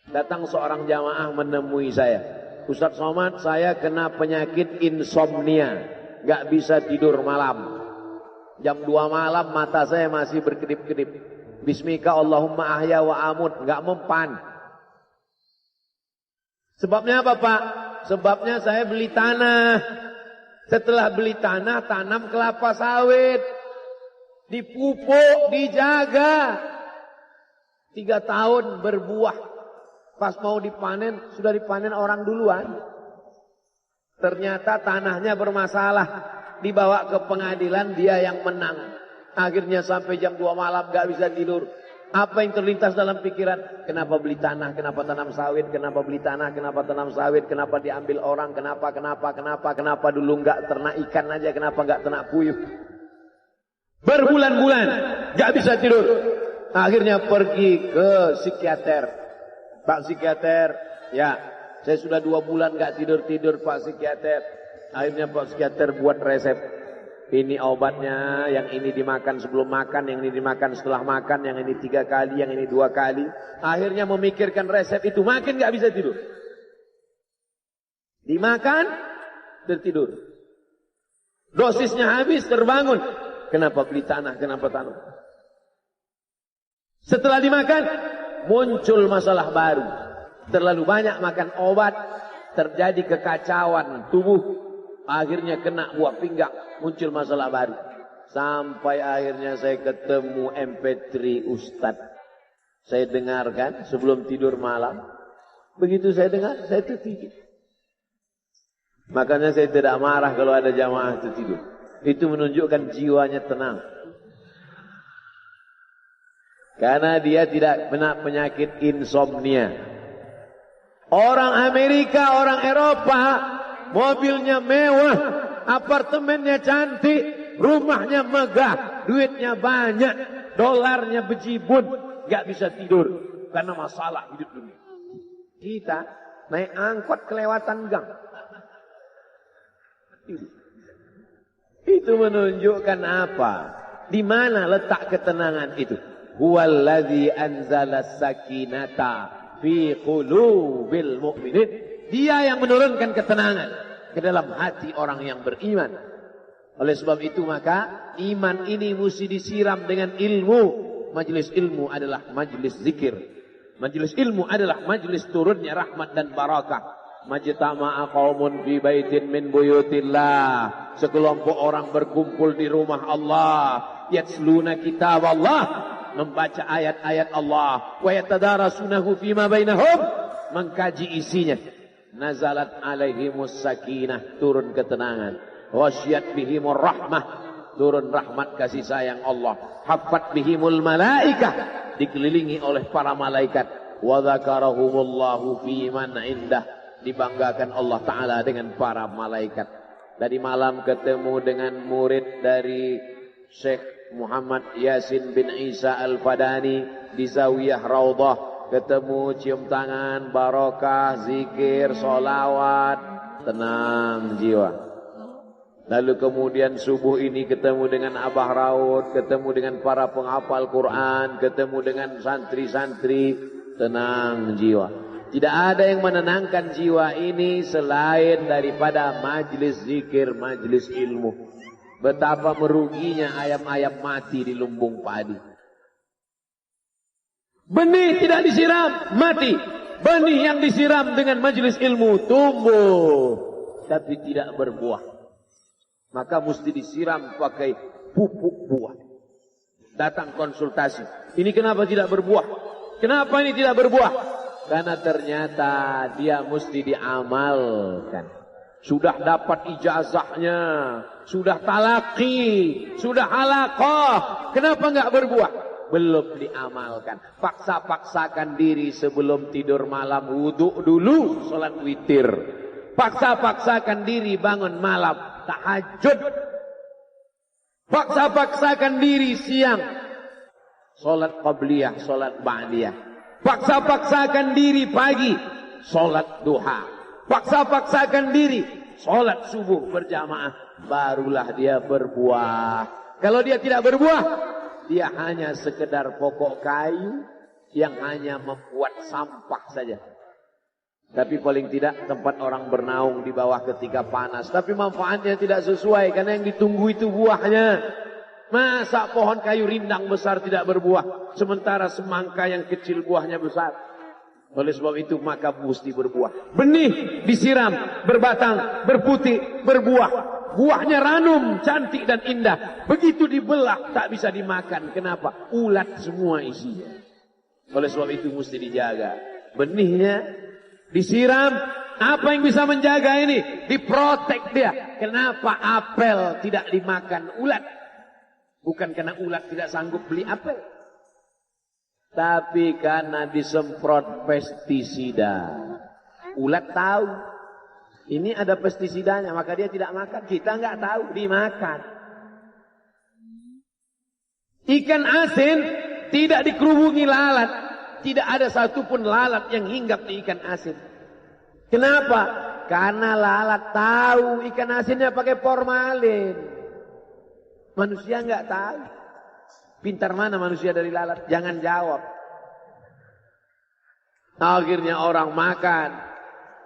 Datang seorang jamaah menemui saya. Ustaz Somad, saya kena penyakit insomnia. Gak bisa tidur malam. Jam 2 malam mata saya masih berkedip-kedip. Bismika Allahumma ahya wa amut. Gak mempan. Sebabnya apa Pak? Sebabnya saya beli tanah. Setelah beli tanah, tanam kelapa sawit. Dipupuk, dijaga. 3 tahun berbuah. Pas mau dipanen, sudah dipanen orang duluan. Ternyata tanahnya bermasalah. Dibawa ke pengadilan, dia yang menang. Akhirnya sampai jam 2 malam gak bisa tidur. Apa yang terlintas dalam pikiran? Kenapa beli tanah? Kenapa tanam sawit? Kenapa beli tanah? Kenapa tanam sawit? Kenapa diambil orang? Kenapa dulu gak ternak ikan aja? Kenapa gak ternak puyuh? Berbulan-bulan gak bisa tidur. Akhirnya pergi ke psikiater. Pak psikiater, ya saya sudah 2 bulan gak tidur-tidur Pak psikiater. Akhirnya Pak psikiater buat resep. Ini obatnya, yang ini dimakan sebelum makan, yang ini dimakan setelah makan, yang ini 3 kali, yang ini 2 kali. Akhirnya memikirkan resep itu, makin gak bisa tidur. Dimakan, tertidur. Dosisnya habis, terbangun. Kenapa beli tanah, kenapa tanam? Setelah dimakan, muncul masalah baru. Terlalu banyak makan obat, terjadi kekacauan tubuh. Akhirnya kena buah pinggang, muncul masalah baru. Sampai akhirnya saya ketemu MP3 Ustadz. Saya dengarkan sebelum tidur malam. Begitu saya dengar, saya tertidur. Makanya saya tidak marah kalau ada jamaah tertidur. Itu menunjukkan jiwanya tenang. Karena dia tidak kena penyakit insomnia. Orang Amerika, orang Eropa, mobilnya mewah, apartemennya cantik, rumahnya megah, duitnya banyak, dolarnya bejibun, gak bisa tidur karena masalah hidup dunia. Kita naik angkot kelewatan gang. Itu menunjukkan apa? Di mana letak ketenangan itu? Huwallazi anzala sakinata fi qulubil mu'minin. Dia yang menurunkan ketenangan ke dalam hati orang yang beriman. Oleh sebab itu maka iman ini mesti disiram dengan ilmu. Majelis ilmu adalah majelis zikir. Majelis ilmu adalah majelis turunnya rahmat dan barakah. Majtama'a qaumun fi baitin min buyutillah. Sekelompok orang berkumpul di rumah Allah. Yatsluna kitab Allah. Membaca ayat-ayat Allah. Wa yatadarasunahu fima bainahum. Mengkaji isinya. Nazalat alaihimus sakinah, turun ketenangan. Wasyat bihimur rahmah, turun rahmat kasih sayang Allah. Hafat bihimul malaikah, dikelilingi oleh para malaikat. Wa dzakarahumullahu fi man indah, dibanggakan Allah Ta'ala dengan para malaikat. Tadi malam ketemu dengan murid dari Syekh Muhammad Yasin bin Isa Al-Fadani di Zawiyah Raudhah. Ketemu, cium tangan, barokah, zikir, sholawat, tenang jiwa. Lalu kemudian subuh ini ketemu dengan Abah Raud, ketemu dengan para penghafal Quran, ketemu dengan santri-santri, tenang jiwa. Tidak ada yang menenangkan jiwa ini selain daripada majlis zikir, majlis ilmu. Betapa meruginya ayam-ayam mati di lumbung padi. Benih tidak disiram, mati. Benih yang disiram dengan majelis ilmu tumbuh, tapi tidak berbuah. Maka mesti disiram pakai pupuk buah. Datang konsultasi. Ini kenapa tidak berbuah? Kenapa ini tidak berbuah? Karena ternyata dia mesti diamalkan. Sudah dapat ijazahnya, sudah talaqi, sudah halaqah. Kenapa enggak berbuah? Belum diamalkan. Paksa-paksakan diri sebelum tidur malam, wudhu dulu, sholat witir. Paksa-paksakan diri bangun malam, tahajud. Paksa-paksakan diri siang, sholat qabliyah, sholat ba'diyah. Paksa-paksakan diri pagi, sholat duha. Paksa-paksakan diri, sholat subuh berjamaah. Barulah dia berbuah. Kalau dia tidak berbuah, dia hanya sekedar pokok kayu, yang hanya membuat sampah saja. Tapi paling tidak tempat orang bernaung di bawah ketika panas. Tapi manfaatnya tidak sesuai karena yang ditunggu itu buahnya. Masa pohon kayu rindang besar tidak berbuah, sementara semangka yang kecil buahnya besar. Oleh sebab itu maka mesti berbuah. Benih disiram, berbatang, berputih, berbuah. Buahnya ranum, cantik dan indah. Begitu dibelah tak bisa dimakan. Kenapa? Ulat semua isinya. Oleh sebab itu mesti dijaga. Benihnya disiram. Apa yang bisa menjaga ini? Diprotek dia. Kenapa apel tidak dimakan ulat? Bukan karena ulat tidak sanggup beli apel, tapi karena disemprot pestisida. Ulat tahu ini ada pestisidanya, maka dia tidak makan. Kita nggak tahu, dimakan. Ikan asin tidak dikerubungi lalat. Tidak ada satupun lalat yang hinggap di ikan asin. Kenapa? Karena lalat tahu ikan asinnya pakai formalin. Manusia nggak tahu. Pintar mana manusia dari lalat? Jangan jawab. Akhirnya orang makan.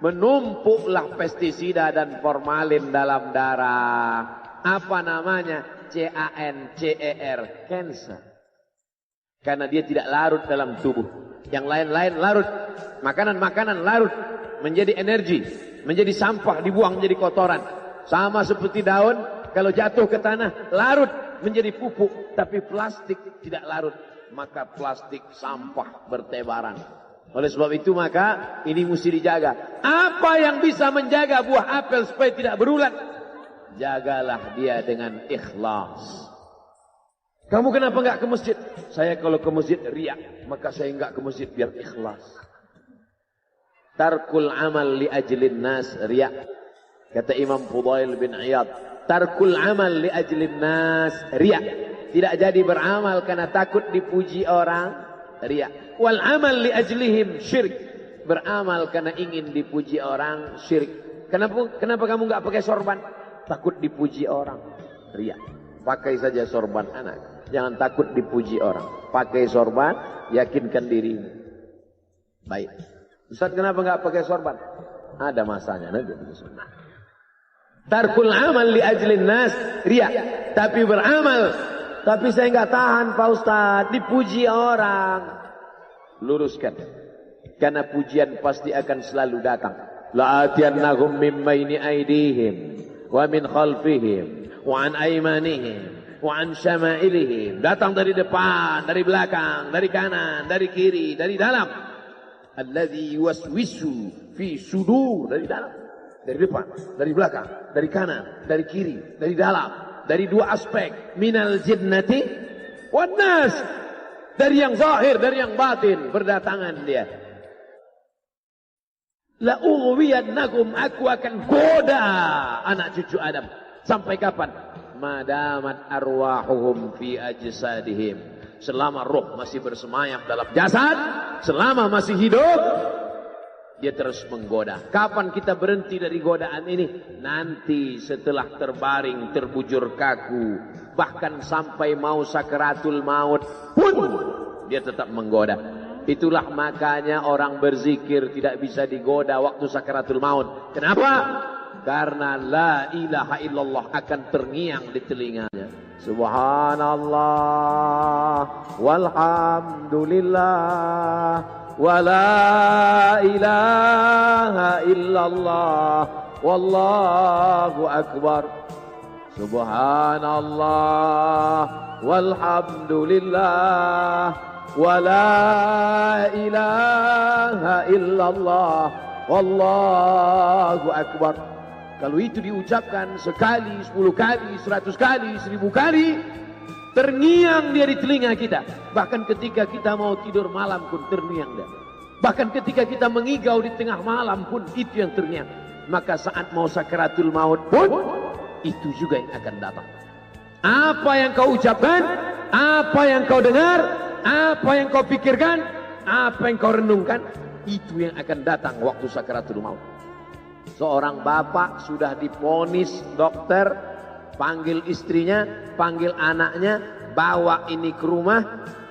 Menumpuklah pestisida dan formalin dalam darah. Apa namanya? CANCER. Cancer. Karena dia tidak larut dalam tubuh. Yang lain-lain larut. Makanan-makanan larut. Menjadi energi. Menjadi sampah. Dibuang menjadi kotoran. Sama seperti daun. Kalau jatuh ke tanah, larut menjadi pupuk. Tapi plastik tidak larut. Maka plastik sampah bertebaran. Oleh sebab itu maka ini mesti dijaga. Apa yang bisa menjaga buah apel supaya tidak berulat? Jagalah dia dengan ikhlas. Kamu kenapa enggak ke masjid? Saya kalau ke masjid riak. Maka saya enggak ke masjid biar ikhlas. Tarkul amal li ajlin nas riak. Kata Imam Fudail bin Iyad. Tarkul amal li ajlin nas riya. Tidak jadi beramal karena takut dipuji orang, riya. Wal amal li ajlihim syirik. Beramal karena ingin dipuji orang, syirik. Kenapa kamu enggak pakai sorban? Takut dipuji orang, riya. Pakai saja sorban anak. Jangan takut dipuji orang. Pakai sorban, yakinkan dirimu. Baik. Ustaz kenapa enggak pakai sorban? Ada masanya nanti pakai sorban. Tarkul amal li ajlin nas riya. Tapi beramal. Tapi saya enggak tahan Pak Ustaz. Dipuji orang. Luruskan. Karena pujian pasti akan selalu datang. La'atiyannahum min baini aydihim. Wa min khalfihim. Wa an aymanihim. Wa an syama'ilihim. Datang dari depan. Dari belakang. Dari kanan. Dari kiri. Dari dalam. Alladhi yuwaswisu fi sudur. Dari dalam. Dari depan, dari belakang, dari kanan, dari kiri, dari dalam, dari dua aspek, minal jinnati wan nas, dari yang zahir, dari yang batin, berdatangan dia. La ughwiyannakum, aku akan goda anak cucu Adam. Sampai kapan? Madamat arwahuhum fi ajsadihim. Selama roh masih bersemayam dalam jasad, selama masih hidup, dia terus menggoda. Kapan kita berhenti dari godaan ini? Nanti setelah terbaring, terbujur kaku. Bahkan sampai mau sakaratul maut pun dia tetap menggoda. Itulah makanya orang berzikir tidak bisa digoda waktu sakaratul maut. Kenapa? Karena la ilaha illallah akan terngiang di telinganya. Subhanallah walhamdulillah. ولا إله إلا الله والله أكبر سبحان الله والحمد لله ولا إله إلا الله والله أكبر. Kalau itu diucapkan sekali, 10 kali, 100 kali, 1000 kali, terngiang dia di telinga kita. Bahkan ketika kita mau tidur malam pun terngiang dia. Bahkan ketika kita mengigau di tengah malam pun itu yang terngiang. Maka saat mau sakaratul maut pun itu juga yang akan datang. Apa yang kau ucapkan, apa yang kau dengar, apa yang kau pikirkan, apa yang kau renungkan, itu yang akan datang waktu sakaratul maut. Seorang bapak sudah divonis dokter, panggil istrinya, panggil anaknya, bawa ini ke rumah,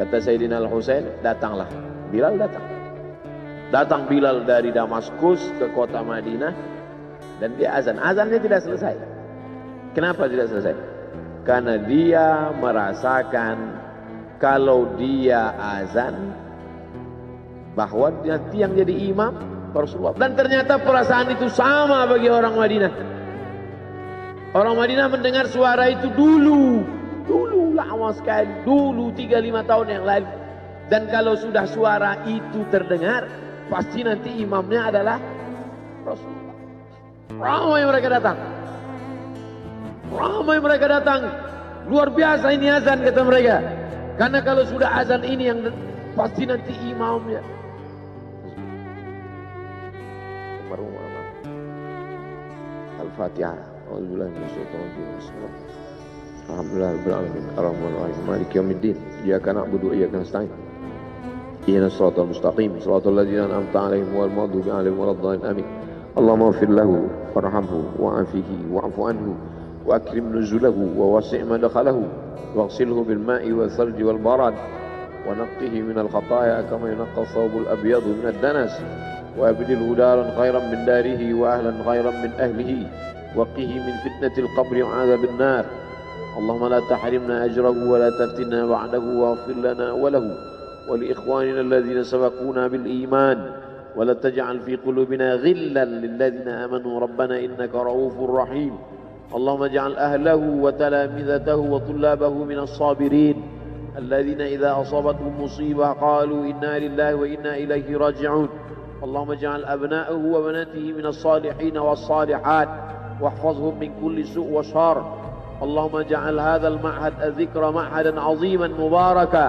Kata Sayyidina Al-Husain, datanglah. Bilal datang. Datang Bilal dari Damaskus ke kota Madinah dan dia azan. Azannya tidak selesai. Kenapa tidak selesai? Karena dia merasakan kalau dia azan bahwa nanti yang jadi imam Rasulullah. Dan ternyata perasaan itu sama bagi orang Madinah. Orang Madinah mendengar suara itu dulu lama sekali, dulu 3-5 tahun yang lalu. Dan kalau sudah suara itu terdengar, pasti nanti imamnya adalah Rasulullah. Ramai mereka datang. Luar biasa ini azan, kata mereka. Karena kalau sudah azan ini yang pasti nanti imamnya. Al-Fatihah. Alhamdulillah rabbil alamin arrahmanir rahim maliki yaumiddin iyyaka na'budu wa iyyaka nasta'in ihdinas siratal mustaqim siratal ladzina an'amta 'alaihim ghairil maghdubi 'alaihim waladdallin amin. Allahumma ighfir lahu warhamhu wa'afihi wa'fu anhu wa akrim nuzulahu wa wasi' madkhalahu waghsilhu bil ma'i wal thalji wal barad wa naqqihi minal khataaya kama yunqqa ath-thawbul abyadu minad danas wa abdilhu daran khairan min darihi wa ahlan khairan min ahlihi wa qihi min fitnatil qabri wa 'adzabil nar. اللهم لا تحرمنا أجره ولا تفتنا بعده واغفر لنا وله ولإخواننا الذين سبقونا بالإيمان ولا تجعل في قلوبنا غلا للذين آمنوا ربنا إنك رؤوف رحيم. اللهم اجعل أهله وتلامذته وطلابه من الصابرين الذين إذا أصابتهم مصيبة قالوا إنا لله وإنا إليه راجعون. اللهم اجعل أبناءه وبناته من الصالحين والصالحات واحفظهم من كل سوء وشر. اللهم اجعل هذا المعهد الذكر معهدا عظيما مباركا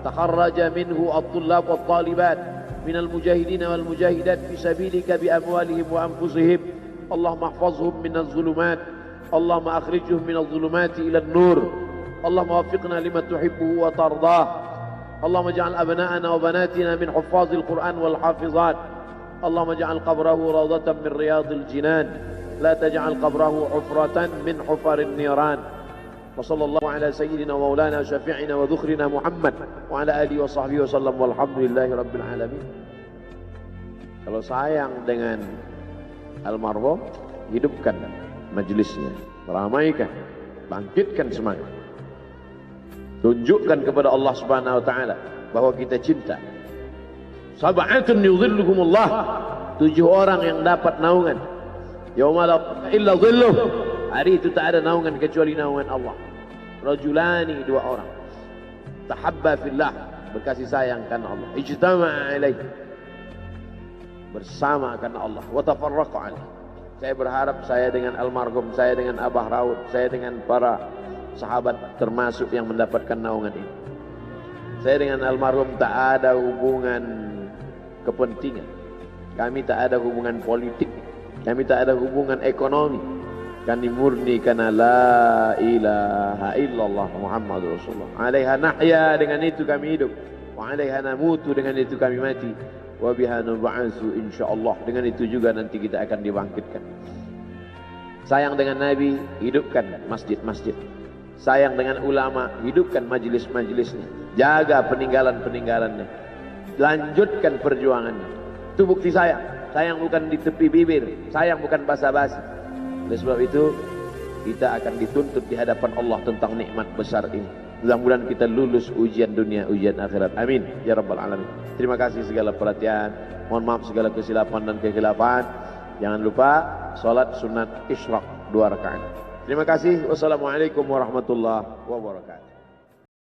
تخرج منه الطلاب والطالبات من المجاهدين والمجاهدات في سبيلك بأموالهم وأنفسهم. اللهم احفظهم من الظلمات، اللهم أخرجهم من الظلمات إلى النور. اللهم وفقنا لما تحبه وترضاه. اللهم اجعل أبناءنا وبناتنا من حفاظ القرآن والحافظات. اللهم اجعل قبره روضة من رياض الجنان، لا تجعل قبره حفرة من حفر النيران. وصلى الله على سيدنا ومولانا وشفيعنا وذخرنا محمد وعلى آله وصحبه وسلم والحمد لله رب العالمين. Kalau sayang dengan almarhum, hidupkan majelisnya, ramaikan, bangkitkan semangat, tunjukkan kepada Allah Subhanahu wa taala bahwa kita cinta. Sab'atun yudhilluhumullah, 7 orang yang dapat naungan yauma la illa dhilluh, hari itu tak ada naungan kecuali naungan Allah. Rajulani, 2 orang, tahabba fillah, berkasih sayang karena Allah, ijtama'a alaih, bersama karena Allah, wa tafarraqa alaih. Saya berharap saya dengan almarhum, saya dengan Abah Raud, saya dengan para sahabat termasuk yang mendapatkan naungan ini. Saya dengan almarhum tak ada hubungan kepentingan, kami tak ada hubungan politik, kami tak ada hubungan ekonomi. Kami murni karena la ilaha illallah Muhammadur Rasulullah. Alaiha nahya, dengan itu kami hidup. Wa alaiha namutu, dengan itu kami mati. Wa biha nub'atsu insyaallah, dengan itu juga nanti kita akan dibangkitkan. Sayang dengan Nabi, hidupkan masjid-masjid. Sayang dengan ulama, hidupkan majelis-majelisnya. Jaga peninggalan-peninggalannya. Lanjutkan perjuangannya. Itu bukti sayang. Sayang bukan di tepi bibir, sayang bukan basa-basi. Oleh sebab itu, kita akan dituntut di hadapan Allah tentang nikmat besar ini. Mudah-mudahan kita lulus ujian dunia, ujian akhirat. Amin ya rabbal alamin. Terima kasih segala perhatian. Mohon maaf segala kesilapan dan kekhilafan. Jangan lupa salat sunat isyraq 2 rakaat. Terima kasih. Wassalamualaikum warahmatullahi wabarakatuh.